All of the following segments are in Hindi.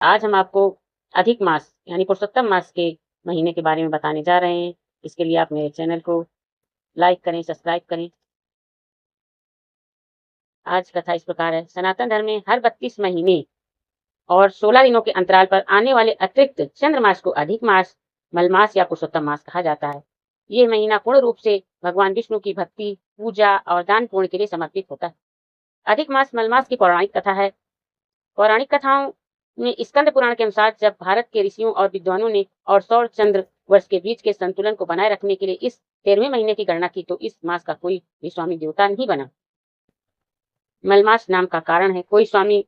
आज हम आपको अधिक मास यानी पुरुषोत्तम मास के महीने के बारे में बताने जा रहे हैं। इसके लिए आप मेरे चैनल को लाइक करें, सब्सक्राइब करें। आज कथा इस प्रकार है। सनातन धर्म में हर 32 महीने और 16 दिनों के अंतराल पर आने वाले अतिरिक्त चंद्र मास को अधिक मास, मलमास या पुरुषोत्तम मास कहा जाता है। ये महीना पूर्ण रूप से भगवान विष्णु की भक्ति, पूजा और दान पुण्य के लिए समर्पित होता है। अधिक मास मलमास की पौराणिक कथा है। पौराणिक कथाओं में स्कंद पुराण के अनुसार जब भारत के ऋषियों और विद्वानों ने और सौर चंद्र वर्ष के बीच के संतुलन को बनाए रखने के लिए इस 13वें महीने की गणना की तो इस मास का कोई भी स्वामी देवता नहीं बना। मलमास नाम का कारण है कोई स्वामी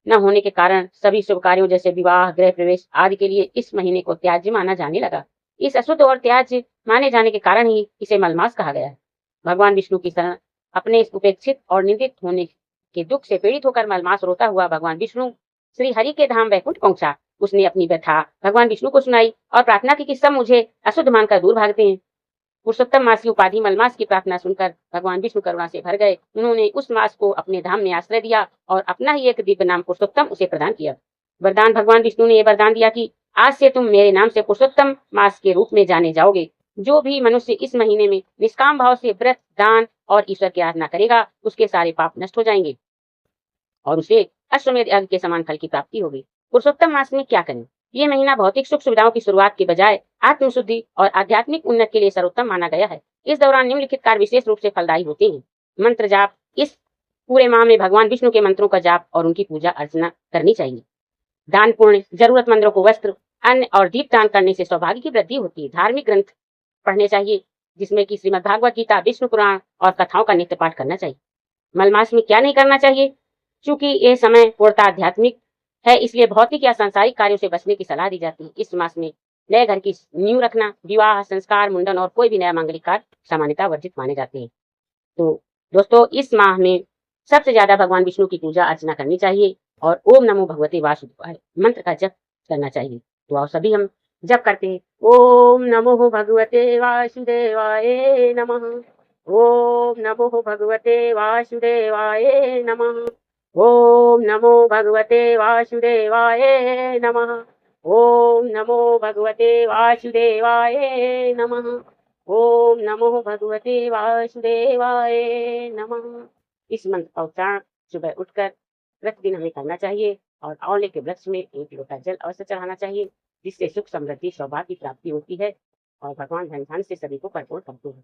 न होने के कारण सभी शुभ कार्यों जैसे विवाह, गृह प्रवेश आदि के लिए इस महीने को त्याज्य माना जाने लगा। इस अशुद्ध और त्याज्य माने जाने के कारण ही इसे मलमास कहा गया है। भगवान विष्णु की शरण अपने इस उपेक्षित और निंदित होने के दुख से पीड़ित होकर मलमास रोता हुआ भगवान विष्णु श्री हरि के धाम वैकुंठ पहुंचा। उसने अपनी व्यथा भगवान विष्णु को सुनाई और प्रार्थना की कि सब मुझे अशुद्ध मानकर दूर भागते हैं। पुरुषोत्तम मास की उपाधि मलमास की प्रार्थना सुनकर भगवान विष्णु करुणा से भर गए। उन्होंने उस मास को अपने धाम में आश्रय दिया और अपना ही एक दिव्य नाम पुरुषोत्तम उसे प्रदान किया। वरदान भगवान विष्णु ने यह वरदान दिया कि आज से तुम मेरे नाम से पुरुषोत्तम मास के रूप में जाने जाओगे। जो भी मनुष्य इस महीने में निष्काम भाव से व्रत, दान और ईश्वर की आराधना करेगा उसके सारे पाप नष्ट हो जाएंगे और उसे अश्वमेध यज्ञ के समान फल की प्राप्ति होगी। पुरुषोत्तम मास में क्या करें? ये महीना भौतिक सुख सुविधाओं की शुरुआत के बजाय आत्मशुद्धि और आध्यात्मिक उन्नति के लिए सर्वोत्तम माना गया है। इस दौरान निम्नलिखित कार्य विशेष रूप से फलदायी होते हैं। मंत्र जाप। इस पूरे माह में भगवान विष्णु के मंत्रों का जाप और उनकी पूजा अर्चना करनी चाहिए। दान पुण्य। जरूरतमंदों को वस्त्र, अन्न और दीप दान करने से सौभाग्य की वृद्धि होती है। धार्मिक ग्रंथ पढ़ने चाहिए जिसमें कि श्रीमद् भागवत गीता, विष्णु पुराण और कथाओं का नित्य पाठ करना चाहिए। मलमास में क्या नहीं करना चाहिए? चूंकि ये समय पूर्णतः आध्यात्मिक है इसलिए भौतिक या सांसारिक कार्यों से बचने की सलाह दी जाती है। इस मास में नए घर की नींव रखना, विवाह, संस्कार, मुंडन और कोई भी नया मांगलिक कार्य सामान्यतः वर्जित माने जाते हैं। तो दोस्तों इस माह में सबसे ज्यादा भगवान विष्णु की पूजा अर्चना करनी चाहिए और ओम नमो भगवते वासुदेवाय मंत्र का जप करना चाहिए। तो आओ सभी हम जप करते हैं। ओम नमो भगवते वासुदेवाय नमः। ओम नमो भगवते वासुदेवाय नमः। ओम नमो भगवते वासुदेवाय नमः। ओम नमो भगवते वासुदेवाय नमः। ओम नमो भगवते वासुदेवाय नमः। इस मंत्र का उच्चारण सुबह उठकर प्रतिदिन हमें करना चाहिए और आंवले के वृक्ष में 1 लोटा जल अवश्य चढ़ाना चाहिए जिससे सुख, समृद्धि, सौभाग्य की प्राप्ति होती है और भगवान धन धान से सभी को परिपूर्ण करते हैं।